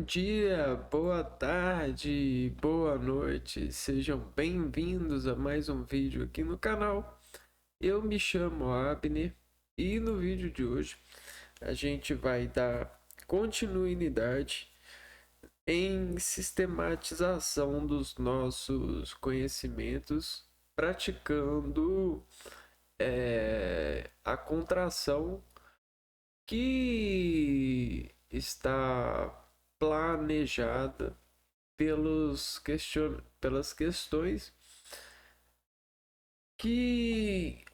Bom dia, boa tarde, boa noite, sejam bem-vindos a mais um vídeo aqui no canal. Eu me chamo Abner e no vídeo de hoje a gente vai dar continuidade em sistematização dos nossos conhecimentos, praticando a contração que está planejada pelas questões que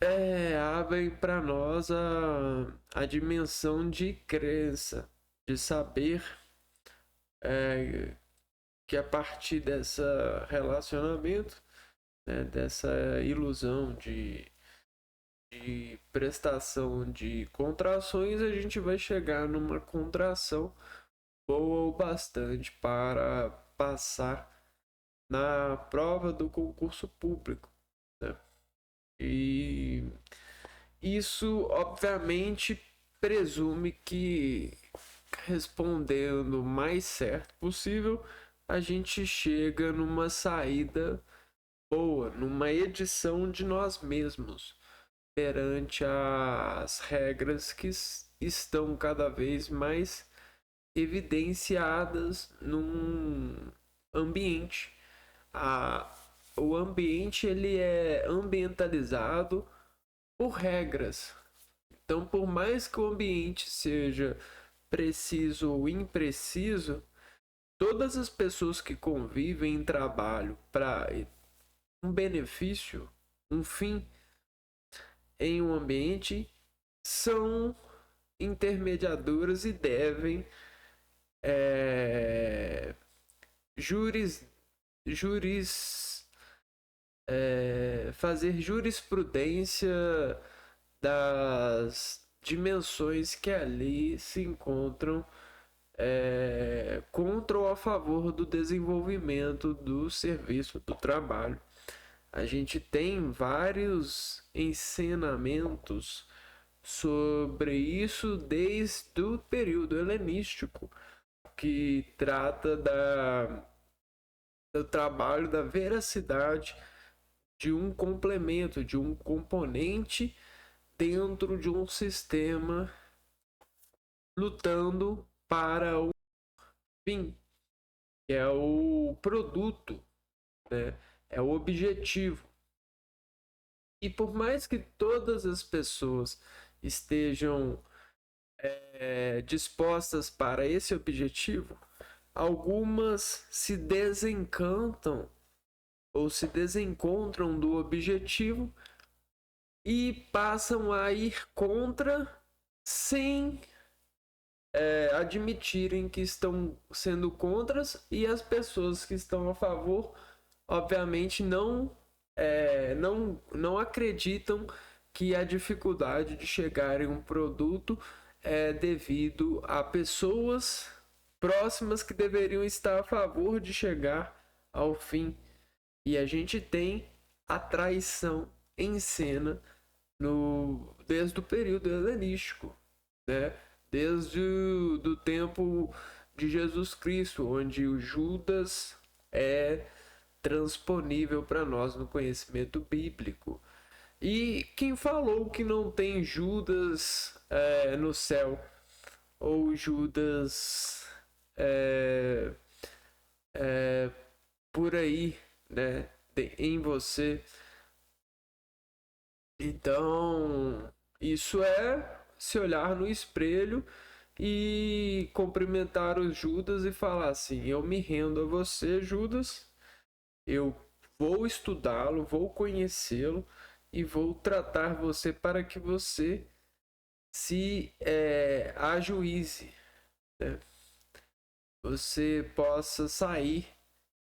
abrem para nós a dimensão de crença, de saber que a partir desse relacionamento, né, dessa ilusão de prestação de contrações, a gente vai chegar numa contração boa o bastante para passar na prova do concurso público, né? E isso, obviamente, presume que, respondendo o mais certo possível, a gente chega numa saída boa, numa edição de nós mesmos, perante as regras que estão cada vez mais evidenciadas num ambiente. O ambiente ele é ambientalizado por regras. Então, por mais que o ambiente seja preciso ou impreciso, todas as pessoas que convivem em trabalho para um benefício, um fim em um ambiente, são intermediadoras e devem é, juris, juris, fazer jurisprudência das dimensões que ali se encontram contra ou a favor do desenvolvimento do serviço do trabalho. A gente tem vários ensinamentos sobre isso desde o período helenístico, que trata do trabalho, da veracidade de um complemento, de um componente dentro de um sistema lutando para o fim, que é o produto, né? É o objetivo. E por mais que todas as pessoas estejam dispostas para esse objetivo, algumas se desencantam ou se desencontram do objetivo e passam a ir contra sem admitirem que estão sendo contras, e as pessoas que estão a favor obviamente não acreditam que a dificuldade de chegar em um produto é devido a pessoas próximas que deveriam estar a favor de chegar ao fim. E a gente tem a traição em cena desde o período helenístico, né? Desde do tempo de Jesus Cristo, onde o Judas é transponível para nós no conhecimento bíblico. E quem falou que não tem Judas no céu, ou Judas é, por aí, né, em você? Então, isso é se olhar no espelho e cumprimentar os Judas e falar assim: eu me rendo a você, Judas, eu vou estudá-lo, vou conhecê-lo e vou tratar você para que você se ajuize, né? Você possa sair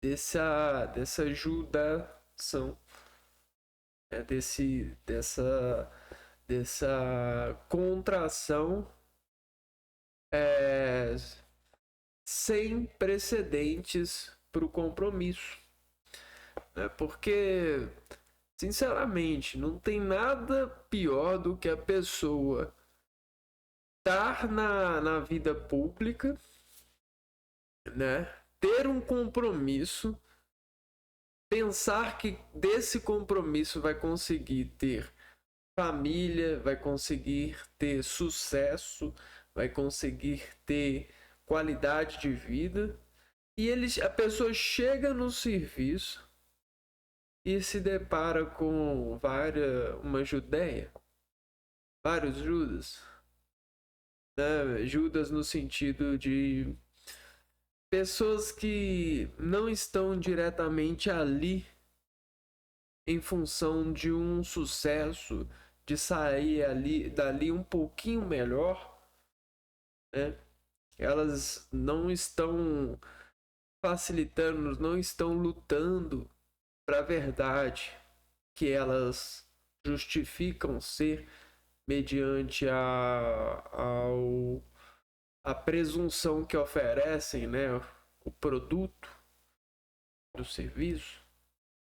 dessa judação, né? Dessa contração é, sem precedentes para o compromisso, né? Porque, sinceramente, não tem nada pior do que a pessoa estar na vida pública né? Ter um compromisso, pensar que desse compromisso vai conseguir ter família, vai conseguir ter sucesso, vai conseguir ter qualidade de vida. E a pessoa chega no serviço e se depara com uma Judéia, vários Judas, né? Judas no sentido de pessoas que não estão diretamente ali em função de um sucesso, de sair dali um pouquinho melhor, né? Elas não estão facilitando, não estão lutando para a verdade que elas justificam ser mediante a presunção que oferecem, né? O produto do serviço.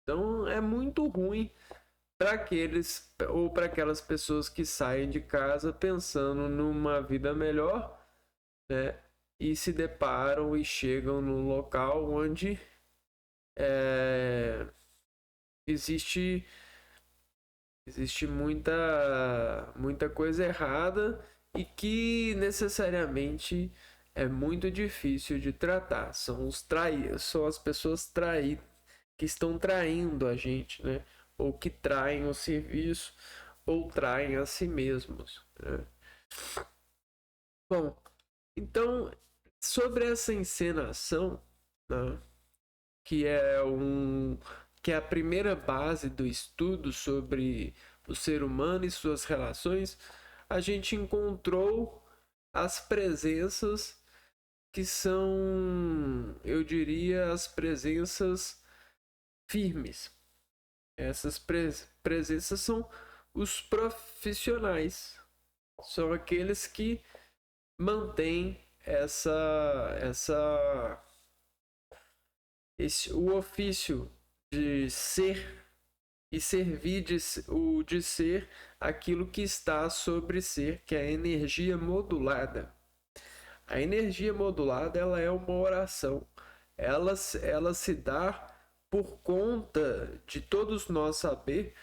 Então é muito ruim para aqueles ou para aquelas pessoas que saem de casa pensando numa vida melhor, né? E se deparam e chegam num local onde existe muita coisa errada e que necessariamente é muito difícil de tratar. São as pessoas que estão traindo a gente, né? Ou que traem o serviço ou traem a si mesmos, né? Bom, então sobre essa encenação, né, que é que é a primeira base do estudo sobre o ser humano e suas relações, a gente encontrou as presenças que são, eu diria, as presenças firmes. Essas presenças são os profissionais, são aqueles que mantêm o ofício de ser e servir de ser aquilo que está sobre ser, que é a energia modulada. A energia modulada, ela é uma oração. Ela se dá por conta de todos nós saber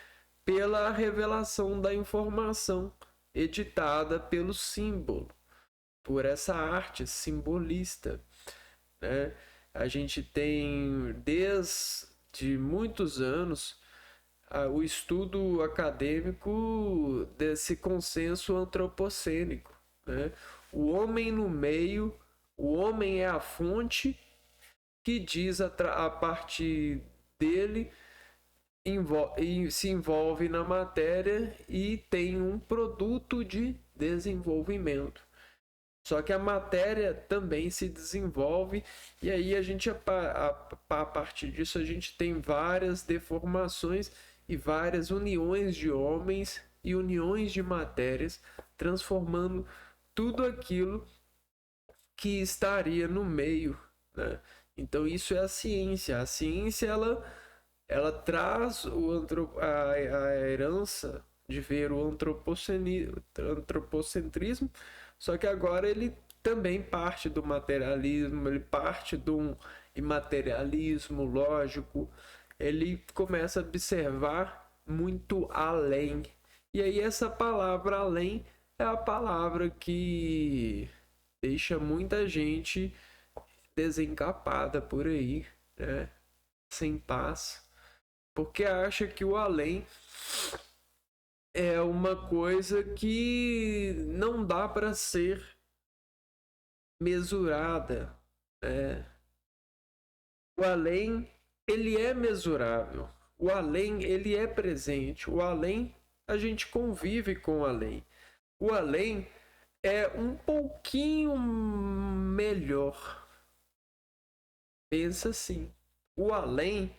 pela revelação da informação editada pelo símbolo, por essa arte simbolista, né? A gente tem desde muitos anos o estudo acadêmico desse consenso antropocênico, né? O homem no meio, o homem é a fonte que diz a partir dele se envolve na matéria e tem um produto de desenvolvimento. Só que a matéria também se desenvolve e aí a partir disso a gente tem várias deformações e várias uniões de homens e uniões de matérias, transformando tudo aquilo que estaria no meio, né? Então isso é a ciência. A ciência ela traz a herança de ver o antropocentrismo, só que agora ele também parte do materialismo, ele parte de um imaterialismo lógico, ele começa a observar muito além. E aí essa palavra além é a palavra que deixa muita gente desencapada por aí, né? Sem paz, porque acha que o além é uma coisa que não dá para ser mesurada, né? O além, ele é mesurável. O além, ele é presente. O além, a gente convive com o além. O além é um pouquinho melhor. Pensa assim. O além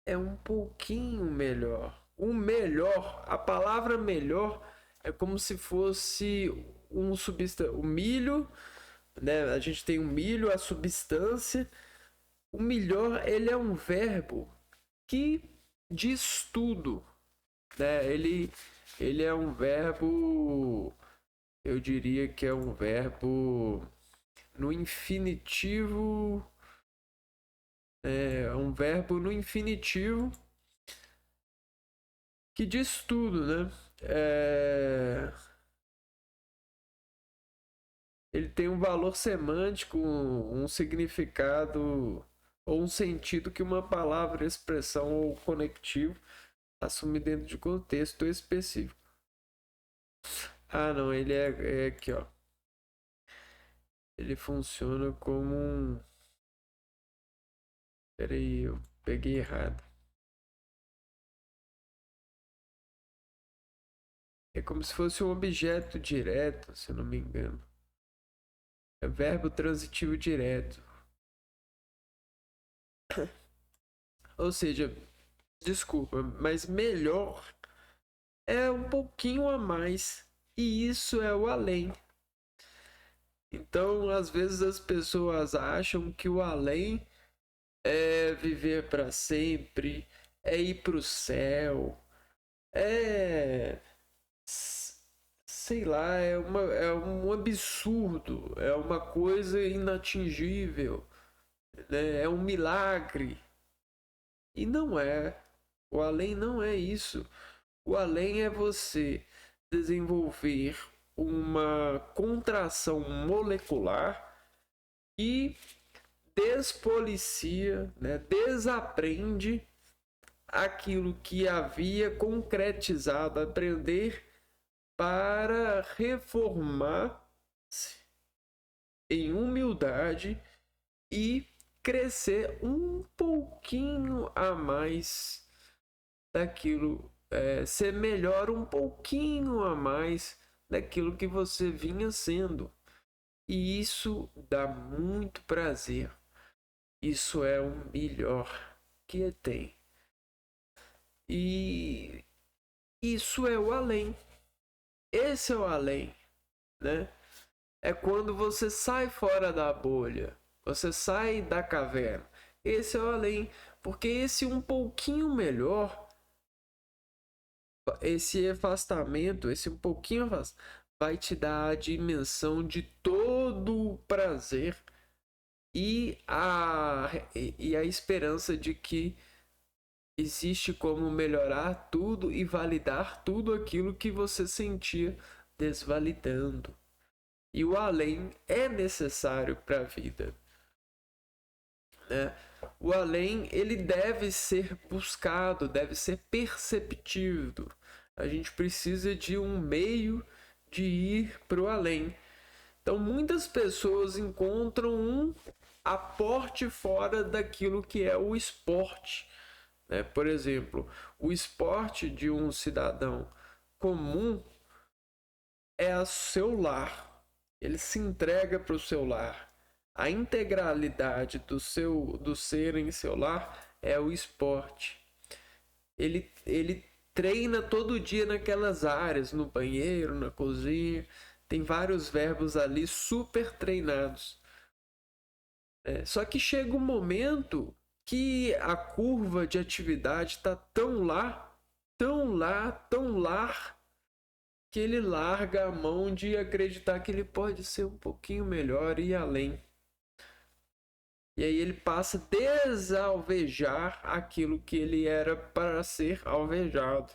é um pouquinho melhor. O melhor, a palavra melhor é como se fosse o milho, né? A gente tem o milho, a substância. O melhor, ele é um verbo que diz tudo, né? Ele é um verbo, eu diria que é um verbo no infinitivo. É um verbo no infinitivo que diz tudo, né? Ele tem um valor semântico, um significado ou um sentido que uma palavra, expressão ou conectivo assume dentro de contexto específico. Ah, não, ele é aqui, ó. Ele funciona como um. Peraí, eu peguei errado. É como se fosse um objeto direto, se eu não me engano. É verbo transitivo direto. Ou seja, desculpa, mas melhor é um pouquinho a mais. E isso é o além. Então, às vezes as pessoas acham que o além é viver para sempre, é ir para o céu, é sei lá, é um absurdo, é uma coisa inatingível, né? É um milagre. E não é. O além não é isso. O além é você desenvolver uma contração molecular e despolicia, né? Desaprende aquilo que havia concretizado, aprender para reformar-se em humildade e crescer um pouquinho a mais daquilo, ser melhor um pouquinho a mais daquilo que você vinha sendo. E isso dá muito prazer. Isso é o melhor que tem. E isso é o além. Esse é o além, né? É quando você sai fora da bolha, você sai da caverna. Esse é o além, porque esse um pouquinho melhor, esse afastamento, esse um pouquinho vai te dar a dimensão de todo o prazer e a esperança de que existe como melhorar tudo e validar tudo aquilo que você sentia desvalidando. E o além é necessário para a vida, né? O além, ele deve ser buscado, deve ser perceptido. A gente precisa de um meio de ir para o além. Então, muitas pessoas encontram um aporte fora daquilo que é o esporte, né? Por exemplo, o esporte de um cidadão comum é o seu lar. Ele se entrega para o seu lar. A integralidade do ser em seu lar é o esporte. Ele treina todo dia naquelas áreas, no banheiro, na cozinha. Tem vários verbos ali super treinados. Só que chega um momento que a curva de atividade está tão lá, tão lá, tão lá, que ele larga a mão de acreditar que ele pode ser um pouquinho melhor e ir além. E aí ele passa a desalvejar aquilo que ele era para ser alvejado,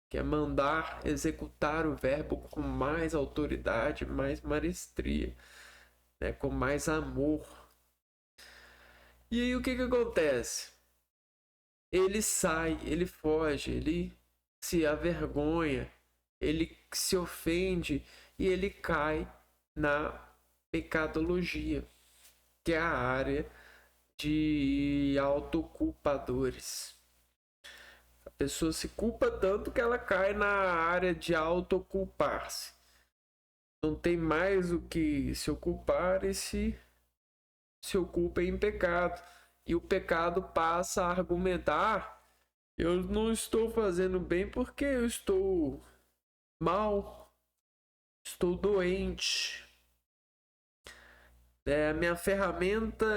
que é mandar executar o verbo com mais autoridade, mais maestria, né? Com mais amor. E aí o que acontece? Ele sai, ele foge, ele se avergonha, ele se ofende e ele cai na pecadologia, que é a área de autoculpadores. A pessoa se culpa tanto que ela cai na área de autoculpar-se. Não tem mais o que se ocupar e se ocupa em pecado. E o pecado passa a argumentar: eu não estou fazendo bem porque eu estou mal, estou doente. A minha ferramenta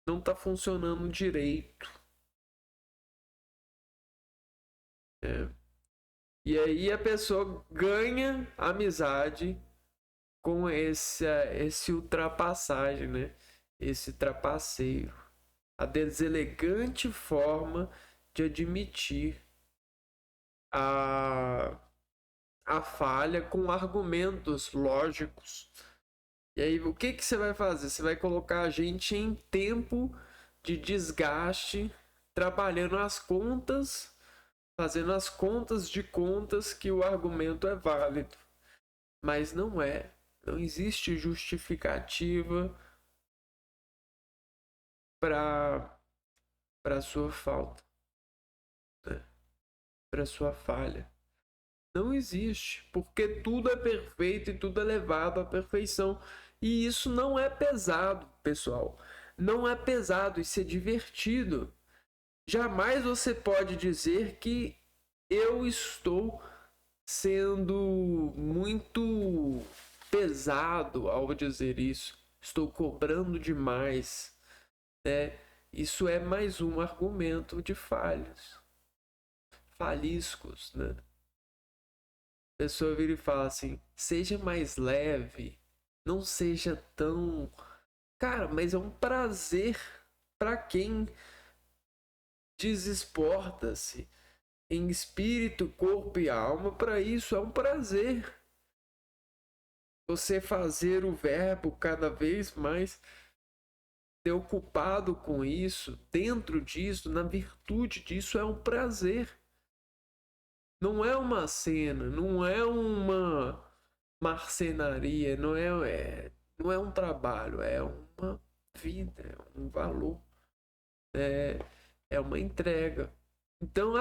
não está funcionando direito. E aí a pessoa ganha amizade com esse ultrapassagem, né? Esse trapaceiro, a deselegante forma de admitir a falha com argumentos lógicos. E aí, o que você vai fazer? Você vai colocar a gente em tempo de desgaste, trabalhando as contas, fazendo as contas de contas que o argumento é válido. Mas não é. Não existe justificativa para sua falta, né? Para sua falha. Não existe, porque tudo é perfeito e tudo é levado à perfeição. E isso não é pesado, pessoal. Não é pesado, isso é divertido. Jamais você pode dizer que eu estou sendo muito pesado ao dizer isso. Estou cobrando demais, né? Isso é mais um argumento de falhas, falhiscos, né? A pessoa vira e fala assim: seja mais leve, não seja tão. Cara, mas é um prazer para quem desesporta-se em espírito, corpo e alma. Para isso é um prazer você fazer o verbo cada vez mais ser ocupado com isso, dentro disso, na virtude disso, é um prazer. Não é uma cena, não é uma marcenaria, não é um trabalho, é uma vida, é um valor, é uma entrega. Então,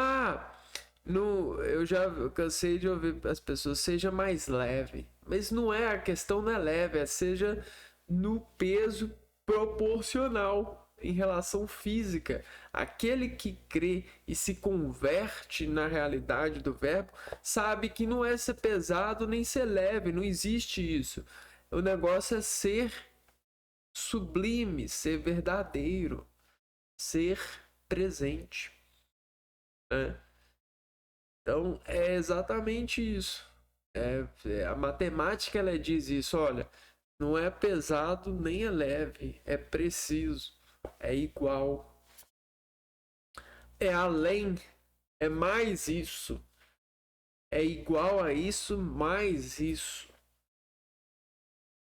eu já cansei de ouvir as pessoas, seja mais leve. Mas não é, a questão não é leve, é seja no peso proporcional em relação física. Aquele que crê e se converte na realidade do verbo sabe que não é ser pesado nem ser leve, não existe isso. O negócio é ser sublime, ser verdadeiro, ser presente, né? Então é exatamente isso. A matemática ela diz isso, olha, não é pesado nem é leve, é preciso, é igual, é além, é mais isso, é igual a isso, mais isso.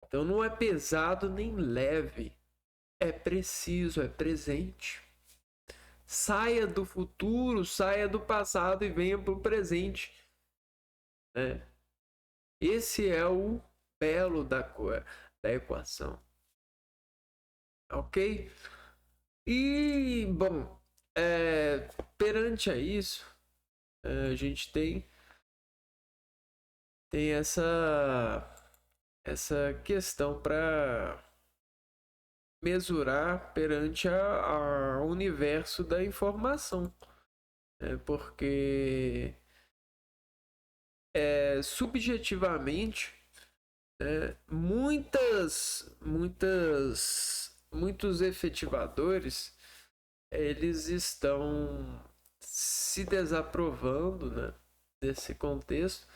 Então não é pesado nem leve, é preciso, é presente. Saia do futuro, saia do passado e venha para o presente, né? Esse é o belo da equação, ok? E, bom, perante a isso, a gente tem essa questão para mesurar perante a universo da informação, né? Porque subjetivamente, né, muitos efetivadores eles estão se desaprovando, né, desse contexto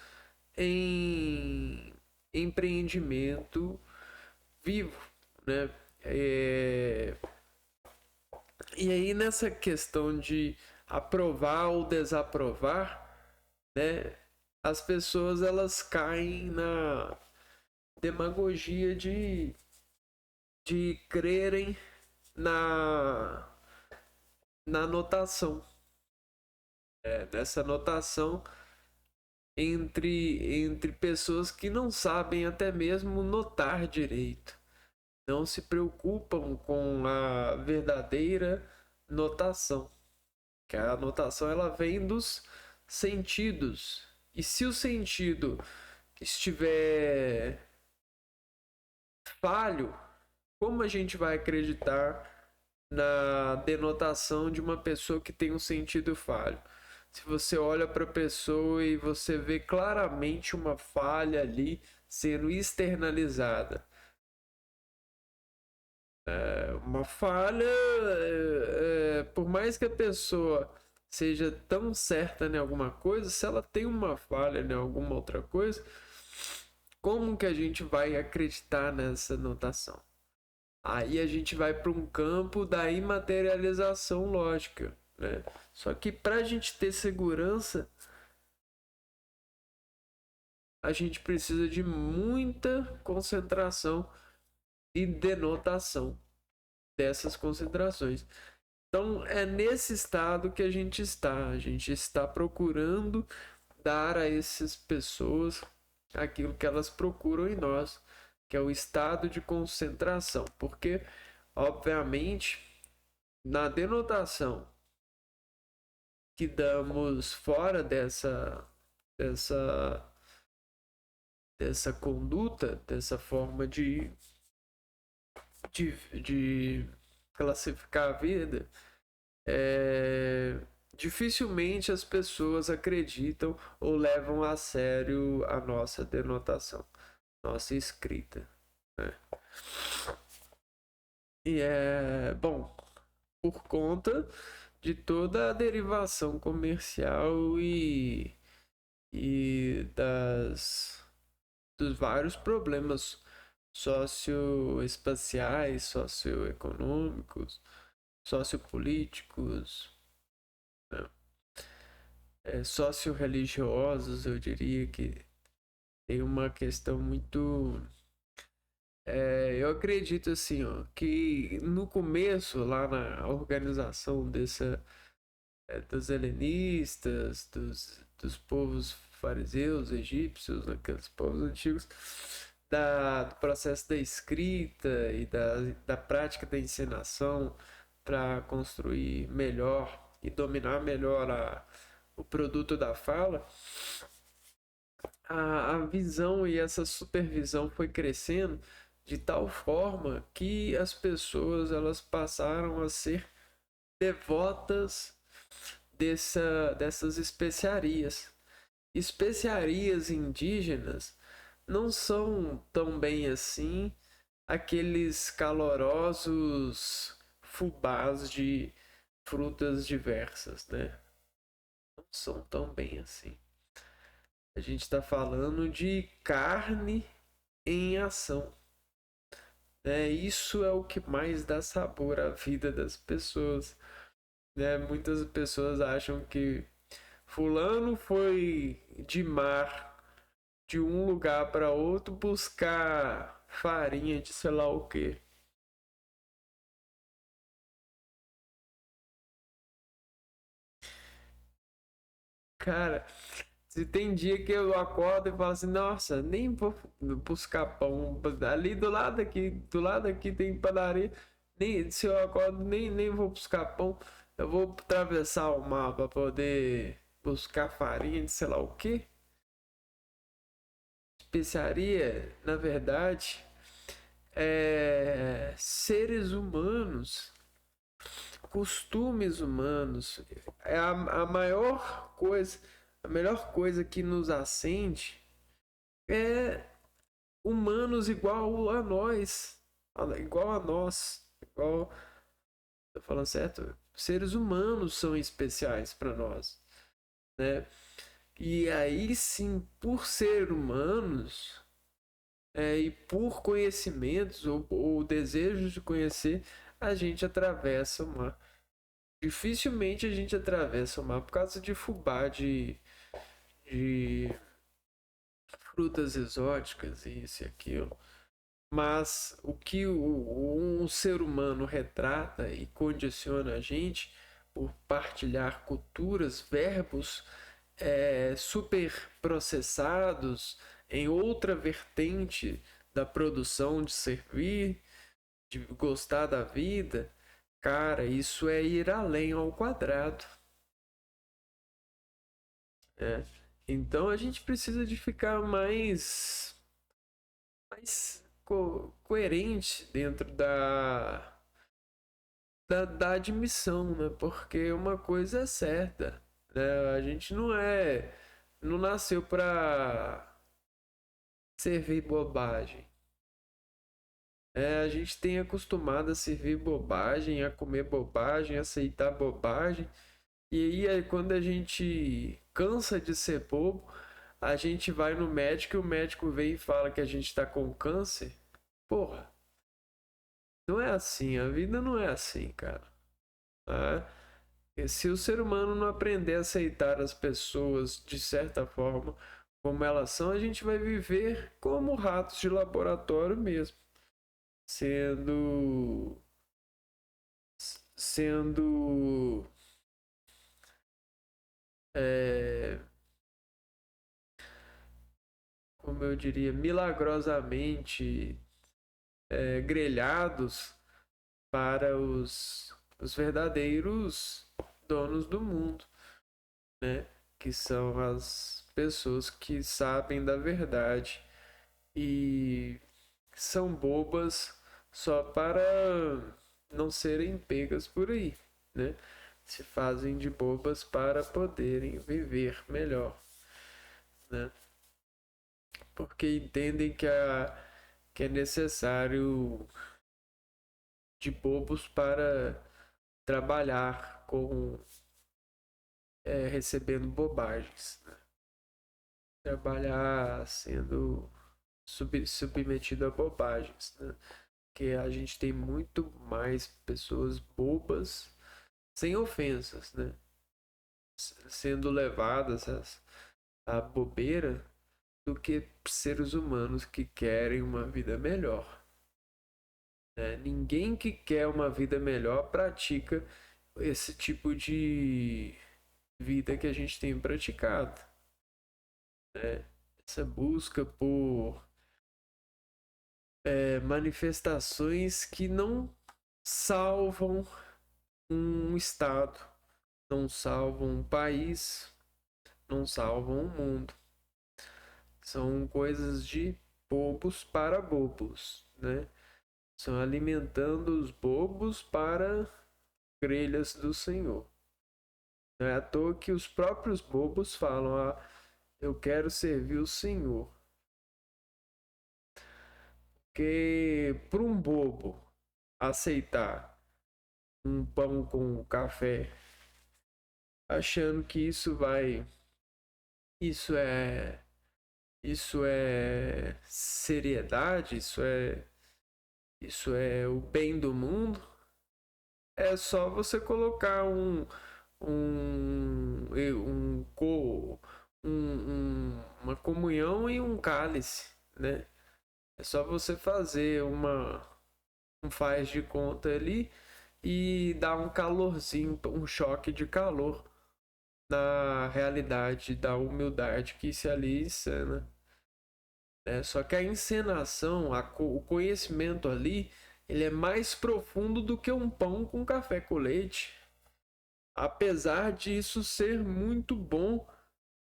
em empreendimento vivo, né? E aí nessa questão de aprovar ou desaprovar, né, as pessoas elas caem na demagogia de crerem na notação, nessa notação entre pessoas que não sabem até mesmo notar direito, não se preocupam com a verdadeira notação, que a notação ela vem dos sentidos, e se o sentido estiver falho, como a gente vai acreditar na denotação de uma pessoa que tem um sentido falho? Se você olha para a pessoa e você vê claramente uma falha ali sendo externalizada, uma falha, por mais que a pessoa seja tão certa em alguma coisa, se ela tem uma falha em alguma outra coisa, Como que a gente vai acreditar nessa notação? Aí a gente vai para um campo da imaterialização lógica, né? Só que para a gente ter segurança, a gente precisa de muita concentração e denotação dessas concentrações. Então é nesse estado que a gente está. A gente está procurando dar a essas pessoas aquilo que elas procuram em nós, que é o estado de concentração. Porque, obviamente, na denotação que damos fora dessa, dessa conduta, dessa forma de classificar a vida, dificilmente as pessoas acreditam ou levam a sério a nossa denotação, nossa escrita, né? E é bom, por conta de toda a derivação comercial e dos vários problemas socioespaciais, socioeconômicos, sociopolíticos, né? Socio-religiosos, eu diria que tem uma questão muito. Eu acredito assim, ó, que no começo, lá na organização dos helenistas, dos povos fariseus, egípcios, aqueles povos antigos, do processo da escrita e da prática da encenação para construir melhor e dominar melhor o produto da fala, a visão e essa supervisão foi crescendo de tal forma que as pessoas elas passaram a ser devotas dessas especiarias. Especiarias indígenas não são tão bem assim aqueles calorosos fubás de frutas diversas, né? Não são tão bem assim. A gente está falando de carne em ação, né? Isso é o que mais dá sabor à vida das pessoas, né? Muitas pessoas acham que fulano foi de mar de um lugar para outro buscar farinha de sei lá o que. Cara, se tem dia que eu acordo e falo assim, nossa, nem vou buscar pão. Ali do lado aqui tem padaria. Nem, se eu acordo, nem vou buscar pão. Eu vou atravessar o mar para poder buscar farinha de sei lá o que. Especiaria, na verdade, seres humanos, costumes humanos. É a maior coisa, a melhor coisa que nos acende é humanos igual a nós, igual a nós, igual, tô falando certo? Seres humanos são especiais para nós, né? E aí sim, por ser humanos, e por conhecimentos ou desejos de conhecer, a gente atravessa o mar. Dificilmente a gente atravessa o mar por causa de fubá, de frutas exóticas, isso e aquilo. Mas o que um ser humano retrata e condiciona a gente por partilhar culturas, verbos super processados em outra vertente da produção de servir, de gostar da vida, cara, isso é ir além ao quadrado, né? Então a gente precisa de ficar mais coerente dentro da admissão, né? Porque uma coisa é certa, né? A gente não nasceu para servir bobagem. A gente tem acostumado a servir bobagem, a comer bobagem, a aceitar bobagem. E aí, quando a gente cansa de ser bobo, a gente vai no médico e o médico vem e fala que a gente tá com câncer. Porra, não é assim, a vida não é assim, cara. Tá? E se o ser humano não aprender a aceitar as pessoas de certa forma como elas são, a gente vai viver como ratos de laboratório mesmo, sendo sendo é, como eu diria, milagrosamente grelhados para os verdadeiros donos do mundo, né? Que são as pessoas que sabem da verdade e são bobas só para não serem pegas por aí, né? Se fazem de bobas para poderem viver melhor, né? Porque entendem que é necessário de bobos para trabalhar com recebendo bobagens, né? Trabalhar sendo submetido a bobagens, né? Que a gente tem muito mais pessoas bobas sem ofensas, né? Sendo levadas à bobeira do que seres humanos que querem uma vida melhor, né? Ninguém que quer uma vida melhor pratica esse tipo de vida que a gente tem praticado, né? Essa busca por manifestações que não salvam um estado, não salvam um país, não salvam o mundo. São coisas de bobos para bobos, né? São alimentando os bobos para grelhas do Senhor. Não é à toa que os próprios bobos falam: ah, eu quero servir o Senhor. Porque para um bobo aceitar um pão com café, achando que isso é, isso é seriedade, isso é o bem do mundo, é só você colocar um, uma comunhão e um cálice, né? É só você fazer um faz de conta ali e dar um calorzinho, um choque de calor na realidade da humildade que se ali encena. Só que a encenação, o conhecimento ali, ele é mais profundo do que um pão com café com leite. Apesar disso ser muito bom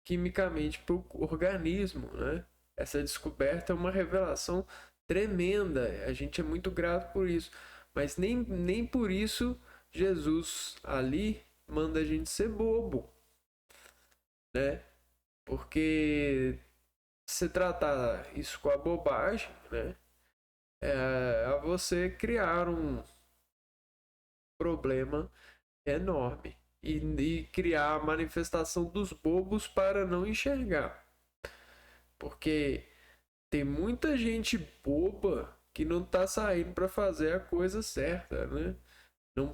quimicamente para o organismo, né? Essa descoberta é uma revelação tremenda. A gente é muito grato por isso. Mas nem por isso Jesus ali manda a gente ser bobo, né? Porque se tratar isso com a bobagem, né? É você criar um problema enorme e criar a manifestação dos bobos para não enxergar. Porque tem muita gente boba que não tá saindo para fazer a coisa certa, né? Não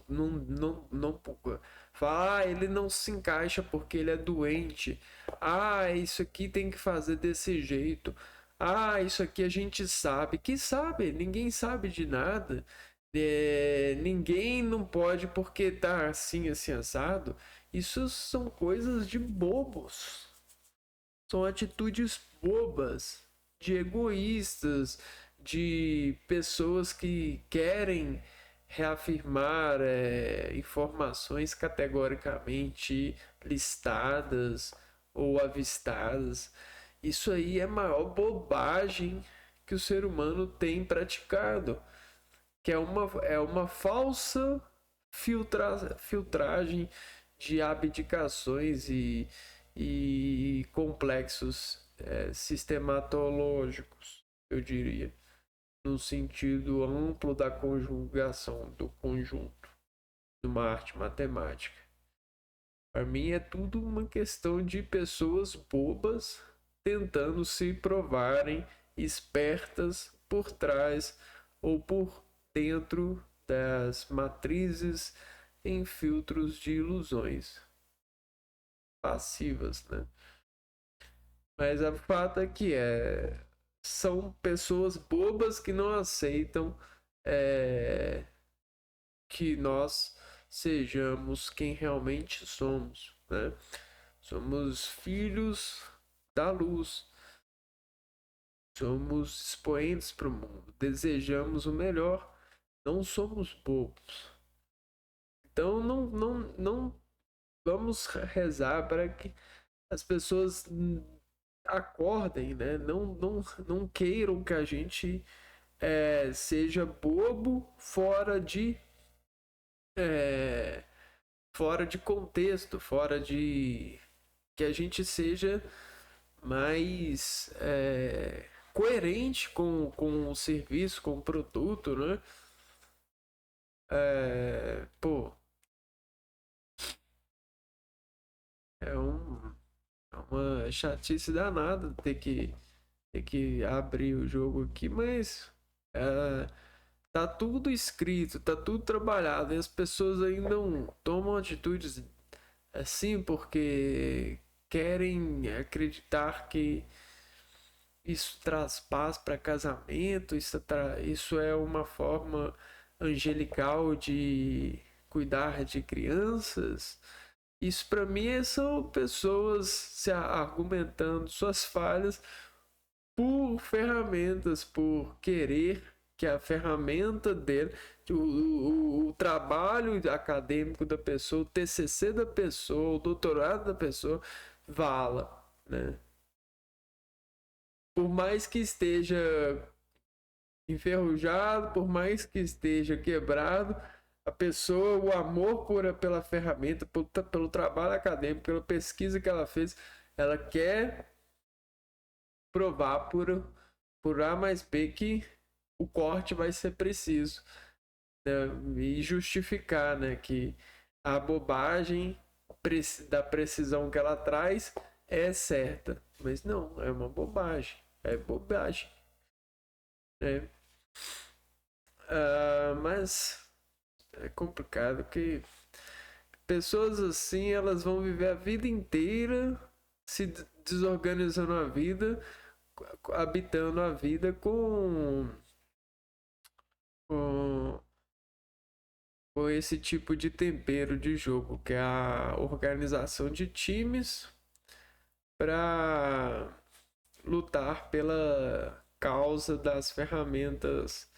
fala, ah, ele não se encaixa porque ele é doente. Ah, isso aqui tem que fazer desse jeito. Ah, isso aqui a gente sabe. Que sabe? Ninguém sabe de nada. Ninguém não pode porque tá assim, assim, assado. Isso são coisas de bobos. São atitudes bobas, de egoístas, de pessoas que querem reafirmar informações categoricamente listadas ou avistadas. Isso aí é a maior bobagem que o ser humano tem praticado, que é uma falsa filtragem de abdicações e complexos sistematológicos, eu diria, no sentido amplo da conjugação, do conjunto, numa arte matemática. Para mim é tudo uma questão de pessoas bobas tentando se provarem espertas por trás ou por dentro das matrizes em filtros de ilusões passivas, né? Mas a fato é que são pessoas bobas que não aceitam é, que nós sejamos quem realmente somos, né? Somos filhos da luz, somos expoentes para o mundo, desejamos o melhor, não somos bobos. Então não vamos rezar para que as pessoas acordem, né? Não queiram que a gente seja bobo é, fora de contexto, fora de que a gente seja mais coerente com o serviço, com o produto, né? Pô, é, um, é uma chatice danada ter que abrir o jogo aqui, mas tá tudo escrito, tá tudo trabalhado, e as pessoas ainda não tomam atitudes assim porque querem acreditar que isso traz paz para casamento, isso é uma forma angelical de cuidar de crianças. Isso para mim são pessoas se argumentando suas falhas por ferramentas, por querer que a ferramenta dele, o trabalho acadêmico da pessoa, o TCC da pessoa, o doutorado da pessoa, vala, né? Por mais que esteja enferrujado, por mais que esteja quebrado, a pessoa, o amor pela ferramenta, pelo trabalho acadêmico, pela pesquisa que ela fez, ela quer provar por A mais B que o corte vai ser preciso, né? E justificar, né, que a bobagem da precisão que ela traz é certa, mas não, é uma bobagem, é bobagem, né? Mas é complicado que pessoas assim elas vão viver a vida inteira se desorganizando a vida, habitando a vida com com esse tipo de tempero de jogo, que é a organização de times para lutar pela causa das ferramentas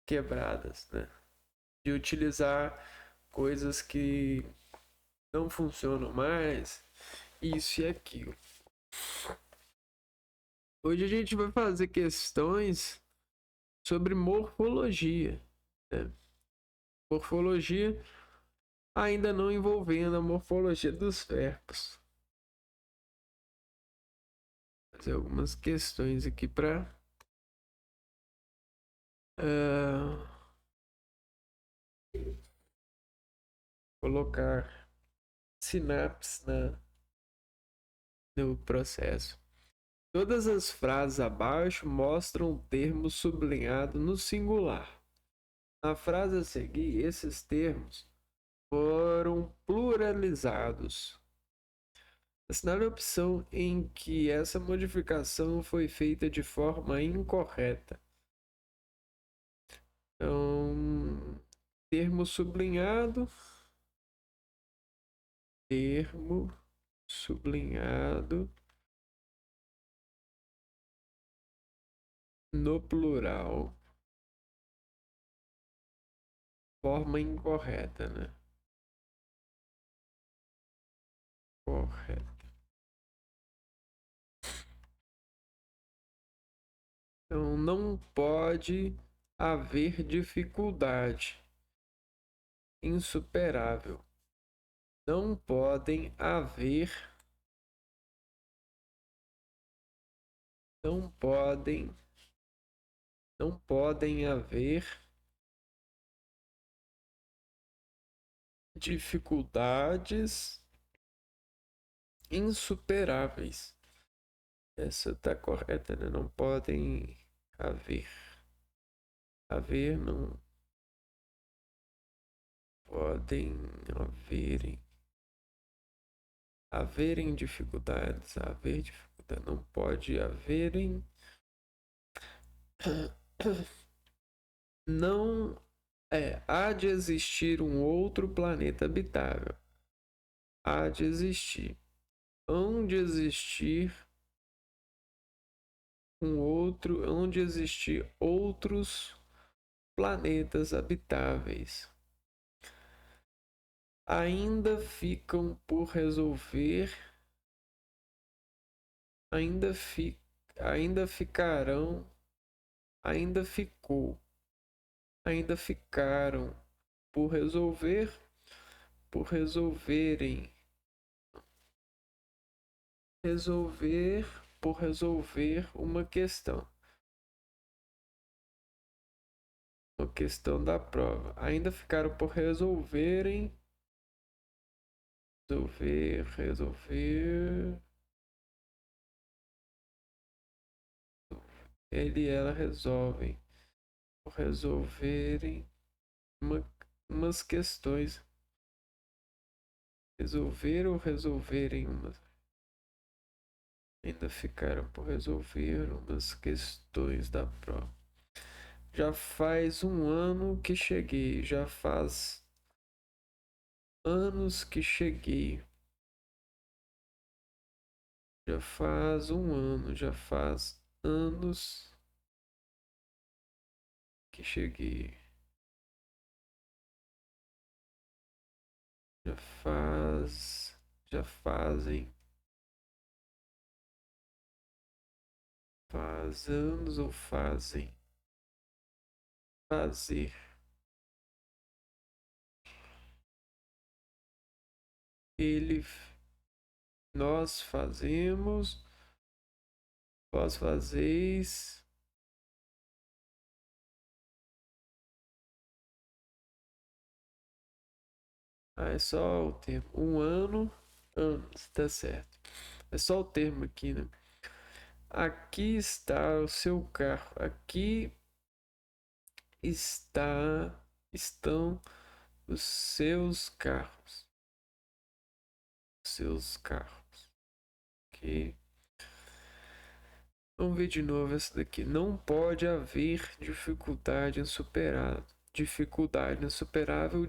quebradas, né? De utilizar coisas que não funcionam mais, isso e aquilo. Hoje a gente vai fazer questões sobre morfologia, né? Morfologia ainda não envolvendo a morfologia dos verbos. Fazer algumas questões aqui para colocar sinapses no processo. Todas as frases abaixo mostram o termo sublinhado no singular. Na frase a seguir, esses termos foram pluralizados. Assinale a opção em que essa modificação foi feita de forma incorreta. Então, termo sublinhado, termo sublinhado no plural, forma incorreta, né? Correto. Então, não pode haver dificuldade insuperável. Não podem haver, não podem, não podem haver dificuldades insuperáveis. Essa tá correta, né? Não podem haver. Haver não podem haverem. Haverem dificuldades. Haver dificuldade. Não pode haverem. Não há de existir um outro planeta habitável. Há de existir. Hão de existir hão de existir outros planetas habitáveis. Ainda ficam por resolver, ainda, fi, ainda ficarão, ainda ficou, ainda ficaram por resolver, por resolverem, resolver, por resolver uma questão da prova. Ainda ficaram por resolverem, resolver. Ele e ela resolvem, por resolverem umas questões. Resolver ou resolverem umas. Ainda ficaram por resolver umas questões da prova. Já faz um ano que cheguei. Já faz anos que cheguei. Já faz um ano. Já faz anos que cheguei. Já faz. Já fazem. Faz anos ou fazem. Fazer. Ele. Nós fazemos. Vós fazeis. Ah, é só o termo. Um ano. Anos, tá certo. É só o termo aqui, né? Aqui está o seu carro. Aqui estão os seus carros. Seus carros. Ok. Vamos ver de novo essa daqui. Não pode haver dificuldade insuperável. Dificuldade insuperável.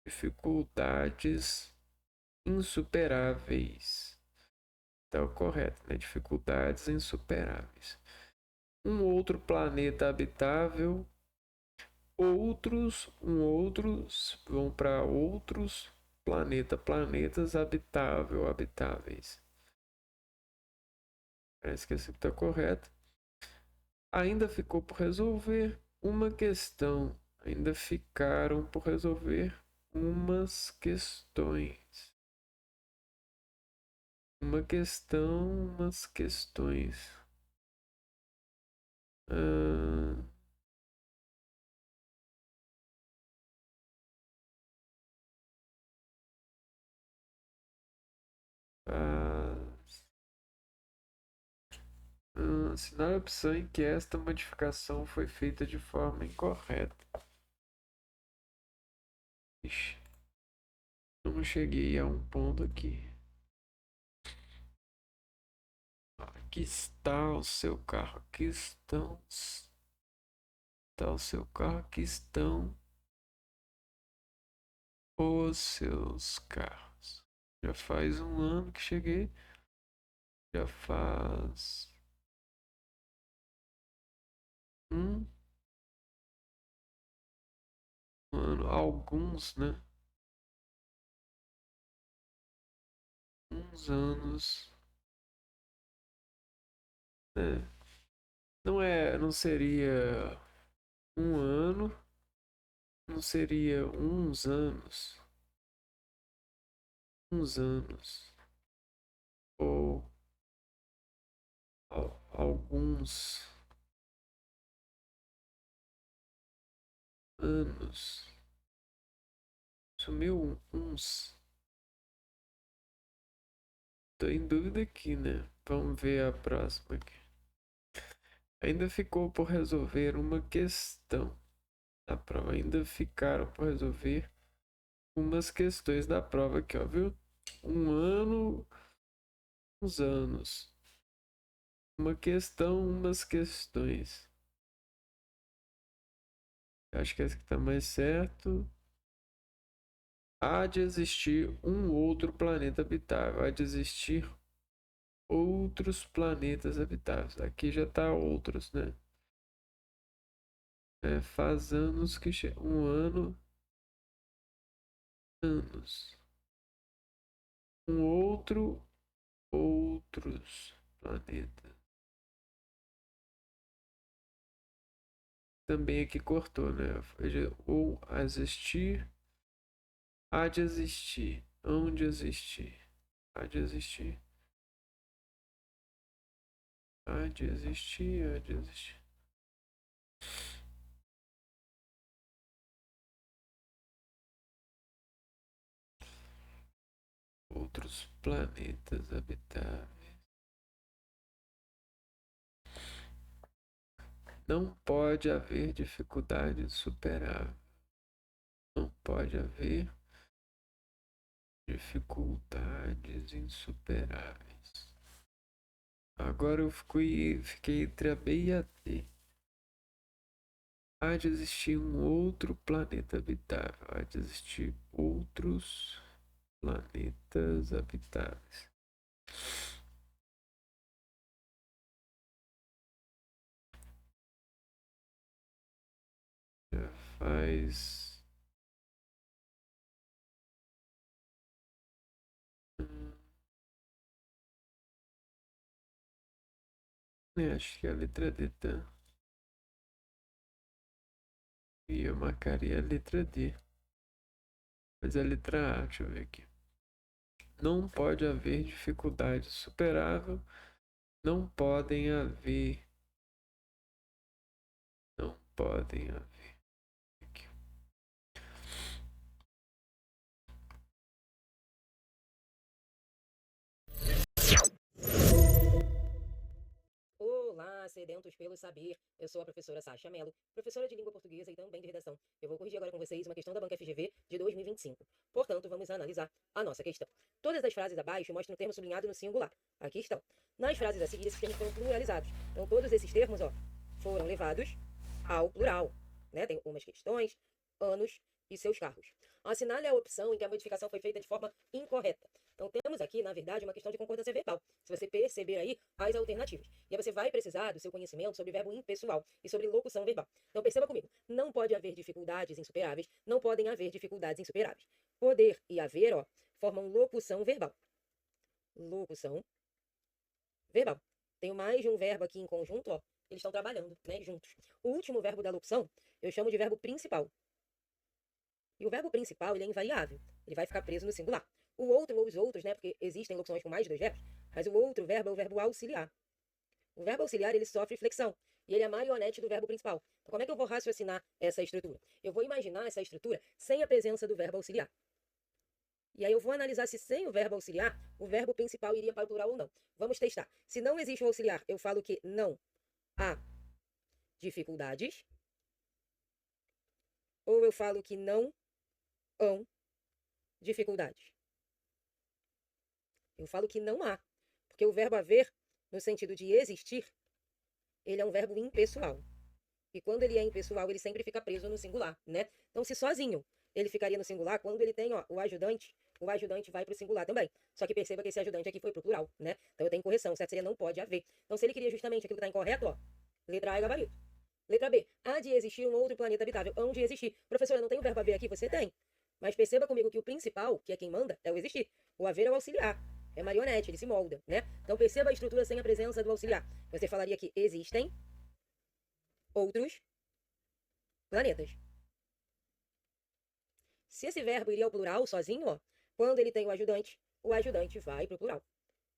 Dificuldades insuperáveis. Tá o correto, né? Dificuldades insuperáveis. Um outro planeta habitável. Outros vão para outros planetas habitáveis. Parece que esse está correto. Ainda ficou por resolver uma questão. Ainda ficaram por resolver umas questões. Uma questão, umas questões. Ah, assinale a opção em que esta modificação foi feita de forma incorreta. Ixi, não cheguei a um ponto aqui. Aqui está o seu carro. Está o seu carro. Aqui estão os seus carros. Já faz um ano que cheguei. Já faz um ano. Alguns, né? Uns anos. Né? Não seria um ano. Não seria uns anos. Uns anos. Ou alguns anos. Sumiu uns. tô em dúvida aqui, né? Vamos ver a próxima aqui. Ainda ficou por resolver uma questão da prova. Ainda ficaram por resolver umas questões da prova aqui, ó, viu? Um ano, uns anos. Uma questão, umas questões. Acho que esse aqui tá mais certo. Há de existir um outro planeta habitável. Há de existir outros planetas habitáveis. Aqui já tá outros, né? Faz anos que um ano, anos. Outros planetas. Também aqui cortou, né? Ou existir, há de existir, onde existir, há de existir, há de existir, há de existir. Outros planetas habitáveis. Não pode haver dificuldade insuperável. Não pode haver dificuldades insuperáveis. Agora eu fiquei entre a B e a D. Há de existir um outro planeta habitável. Há de existir outros planetas habitáveis. Já faz. Acho que a letra D tá. E eu marcaria a letra D. Mas a letra A, deixa eu ver aqui. Não pode haver dificuldade superável. Não podem haver. Não podem haver. Aqui. Olá, sedentos pelo saber. Eu sou a professora Sasha Mello, professora de língua portuguesa e também de redação. Eu vou corrigir agora com vocês uma questão da Banca FGV de 2025. Portanto, vamos analisar a nossa questão. Todas as frases abaixo mostram um termo sublinhado no singular. Aqui estão. Nas frases a seguir, esses termos foram pluralizados. Então, todos esses termos, foram levados ao plural. Né? Tem umas questões, anos e seus carros. Assinale a opção em que a modificação foi feita de forma incorreta. Então, temos aqui, na verdade, uma questão de concordância verbal. Se você perceber aí as alternativas. E aí você vai precisar do seu conhecimento sobre verbo impessoal e sobre locução verbal. Então, perceba comigo. Não pode haver dificuldades insuperáveis. Não podem haver dificuldades insuperáveis. Poder e haver, formam locução verbal. Locução verbal. Tenho mais de um verbo aqui em conjunto, eles estão trabalhando, né, juntos. O último verbo da locução eu chamo de verbo principal. E o verbo principal, ele é invariável. Ele vai ficar preso no singular. O outro ou os outros, né, porque existem locuções com mais de dois verbos, mas o outro verbo é o verbo auxiliar. O verbo auxiliar, ele sofre flexão. E ele é a marionete do verbo principal. Então, como é que eu vou raciocinar essa estrutura? Eu vou imaginar essa estrutura sem a presença do verbo auxiliar. E aí eu vou analisar se sem o verbo auxiliar, o verbo principal iria para o plural ou não. Vamos testar. Se não existe o auxiliar, eu falo que não há dificuldades. Ou eu falo que não hão dificuldades. Eu falo que não há. Porque o verbo haver, no sentido de existir, ele é um verbo impessoal. E quando ele é impessoal, ele sempre fica preso no singular, né? Então, se sozinho ele ficaria no singular, quando ele tem o ajudante vai para o singular também. Só que perceba que esse ajudante aqui foi para o plural, né? Então eu tenho correção, certo? Seria não pode haver. Então, se ele queria justamente aquilo que está incorreto, letra A é gabarito. Letra B, há de existir um outro planeta habitável. Onde existir? Professora, não tem o verbo haver aqui? Você tem. Mas perceba comigo que o principal, que é quem manda, é o existir. O haver é o auxiliar. É marionete, ele se molda, né? Então perceba a estrutura sem a presença do auxiliar. Você falaria que existem outros planetas. Se esse verbo iria ao plural sozinho, quando ele tem o ajudante vai para o plural.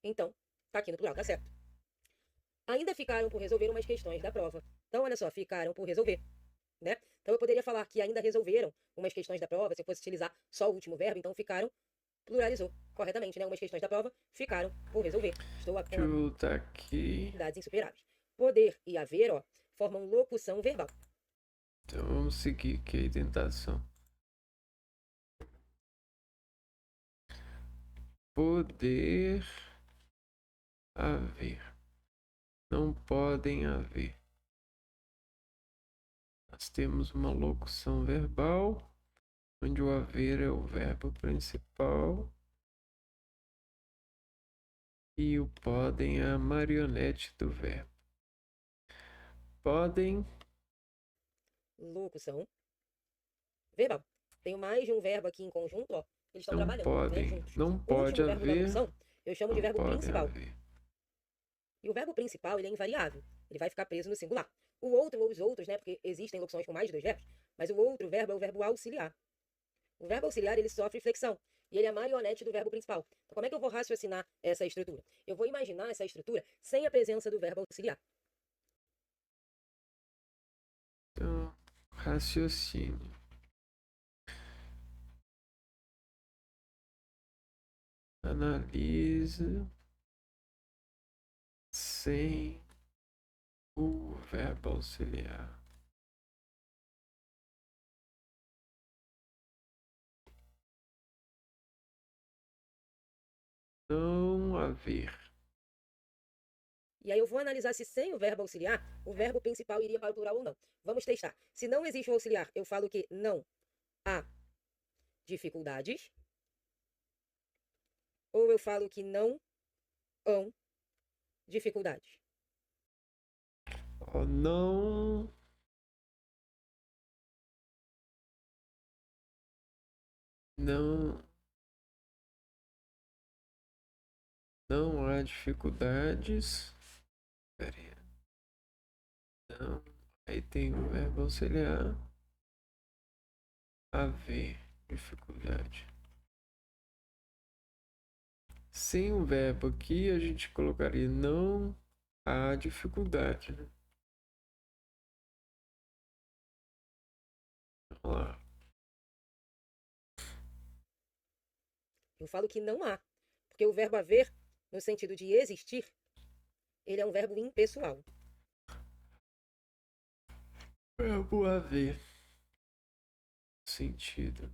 Então, tá aqui no plural, tá certo. Ainda ficaram por resolver umas questões da prova. Então, olha só, ficaram por resolver, né? Então, eu poderia falar que ainda resolveram umas questões da prova, se eu fosse utilizar só o último verbo, então ficaram pluralizou corretamente, né? Algumas questões da prova ficaram por resolver. Estou Deixa eu com voltar aqui. habilidades insuperáveis. Poder e haver, ó, formam locução verbal. Então vamos seguir aqui a indentação. Poder haver. Não podem haver. Nós temos uma locução verbal, onde o haver é o verbo principal e o podem é a marionete do verbo. Podem. Locução verbal. Tenho mais de um verbo aqui em conjunto, ó. Eles estão Não trabalhando, podem. né, juntos. Não O pode último verbo da haver. locução eu chamo de Não verbo podem principal. haver. E o verbo principal, ele é invariável. Ele vai ficar preso no singular. O outro ou os outros, né, porque existem locuções com mais de dois verbos, mas o outro verbo é o verbo auxiliar. O verbo auxiliar, ele sofre flexão. E ele é a marionete do verbo principal. Então, como é que eu vou raciocinar essa estrutura? Eu vou imaginar essa estrutura sem a presença do verbo auxiliar. Então, raciocínio. Analisa sem o verbo auxiliar. Não haver. E aí eu vou analisar se sem o verbo auxiliar, o verbo principal iria para o plural ou não. Vamos testar. Se não existe o auxiliar, eu falo que não há dificuldades. Ou eu falo que não hão dificuldades. Não. Não. Não há dificuldades. Pera aí. Não. Aí tem o verbo auxiliar. Haver dificuldade. Sem o verbo aqui, a gente colocaria não há dificuldade, né? Vamos lá. Eu falo que não há. Porque o verbo haver, no sentido de existir, ele é um verbo impessoal. Verbo haver. Sentido.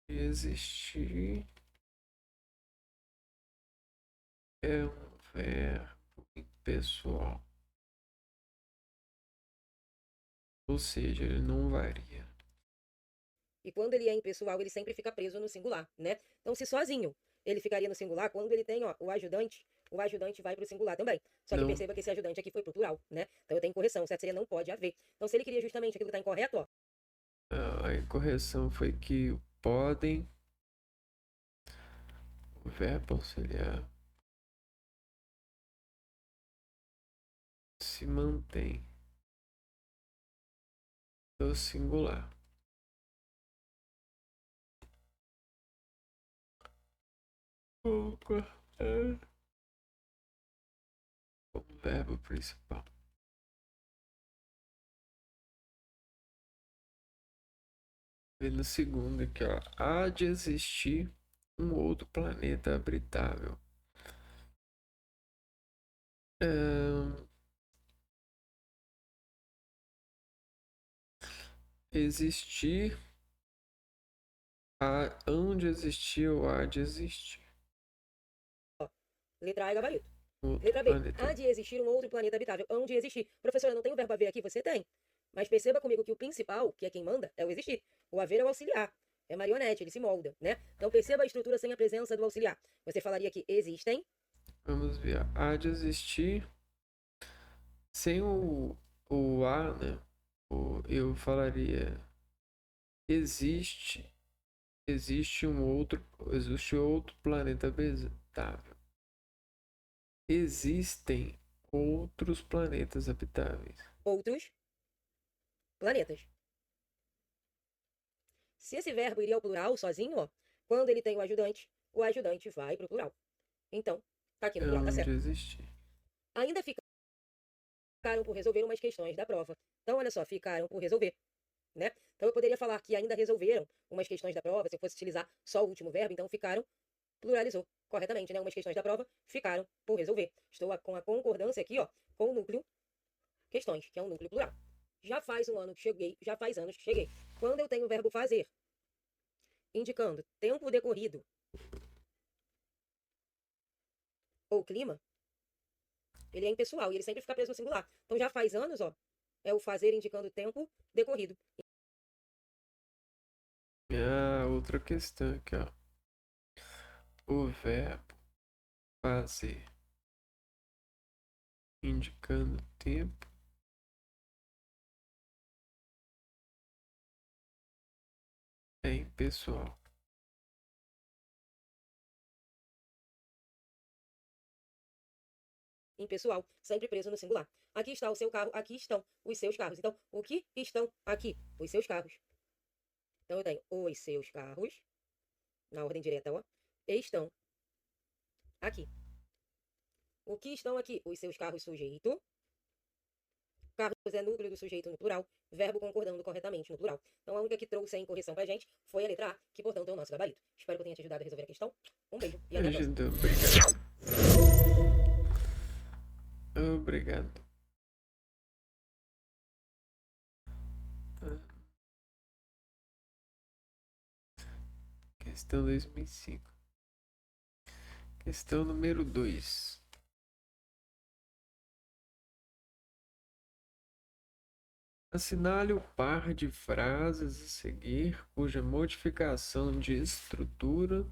Existir é um verbo impessoal. Ou seja, ele não varia. E quando ele é impessoal, ele sempre fica preso no singular, né? Então, se sozinho ele ficaria no singular, quando ele tem, ó, o ajudante vai para o singular também. Só que Não. perceba que esse ajudante aqui foi pro plural, né? Então eu tenho correção, certo? Seria não pode haver. Então, se ele queria justamente aquilo que está incorreto, ó. A incorreção foi que o podem, o verbo auxiliar, se mantém no singular. O verbo principal. No segundo aqui, ó. Há de existir um outro planeta habitável. Existir. Onde existir ou há de existir. Letra A é gabarito. Outro Letra B. planeta. Há de existir um outro planeta habitável. Hão de existir. Professora, não tem o verbo haver aqui? Você tem. Mas perceba comigo que o principal, que é quem manda, é o existir. O haver é o auxiliar. É marionete, ele se molda, né? Então perceba a estrutura sem a presença do auxiliar. Você falaria que existem. Vamos ver. Há de existir. Sem o há, né? Eu falaria. Existe outro planeta habitável. Existem outros planetas habitáveis. Outros planetas. Se esse verbo iria ao plural sozinho, ó, quando ele tem o ajudante vai para o plural. Então, tá aqui no plural, tá Onde certo. existir. Ainda ficaram por resolver umas questões da prova. Então, olha só, ficaram por resolver né? Então eu poderia falar que ainda resolveram umas questões da prova, se eu fosse utilizar só o último verbo, então ficaram, pluralizou corretamente, né? Umas questões da prova ficaram por resolver. Estou com a concordância aqui, ó, com o núcleo questões, que é um núcleo plural. Já faz um ano que cheguei, já faz anos que cheguei. Quando eu tenho o verbo fazer, indicando tempo decorrido ou clima, ele é impessoal e ele sempre fica preso no singular. Então já faz anos, ó, é o fazer indicando tempo decorrido. Outra questão aqui, ó. O verbo fazer indicando tempo é impessoal. Impessoal, sempre preso no singular. Aqui está o seu carro, aqui estão os seus carros. Então, o que estão aqui? Os seus carros. Então, eu tenho os seus carros, na ordem direta, ó, estão aqui. O que estão aqui? Os seus carros, sujeito. Carros é núcleo do sujeito no plural, verbo concordando corretamente no plural. Então, a única que trouxe a incorreção pra gente foi a letra A, que, portanto, é o nosso gabarito. Espero que eu tenha te ajudado a resolver a questão. Um beijo e até a próxima. Ajudou, obrigado. Obrigado. Questão 2005. Questão número 2. Assinale o par de frases a seguir cuja modificação de estrutura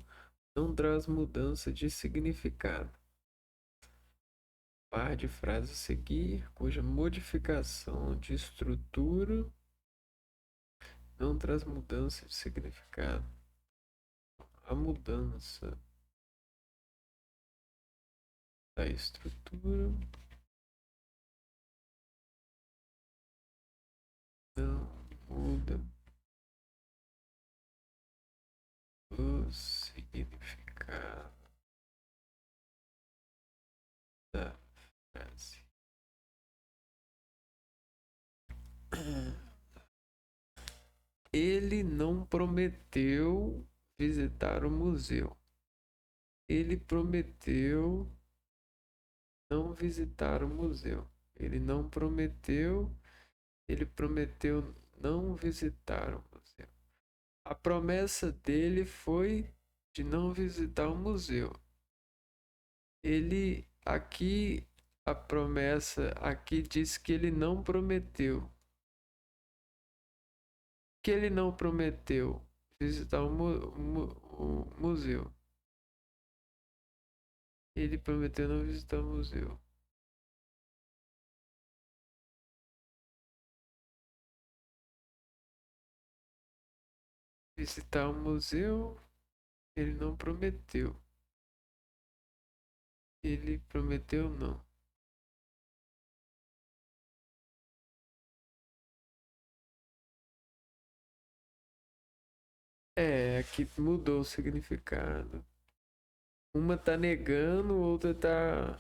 não traz mudança de significado. Par de frases a seguir cuja modificação de estrutura não traz mudança de significado. A mudança da estrutura não muda o significado da frase. Ele não prometeu visitar o museu. Ele prometeu não visitar o museu. Ele não prometeu, ele prometeu não visitar o museu. A promessa dele foi de não visitar o museu. Ele aqui, a promessa aqui diz que ele não prometeu. Que ele não prometeu visitar o museu. Ele prometeu não visitar o museu. Visitar o museu, ele não prometeu. Ele prometeu não. Aqui mudou o significado. Uma tá negando, outra tá.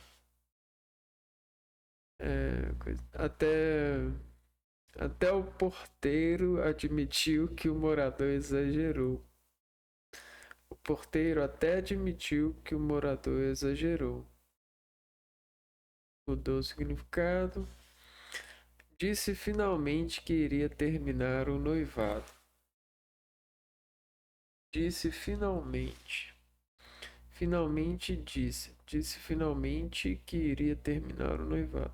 Até o porteiro admitiu que o morador exagerou. O porteiro até admitiu que o morador exagerou. Mudou o significado. Disse finalmente que iria terminar o noivado. Disse finalmente. Finalmente disse. Disse finalmente que iria terminar o noivado.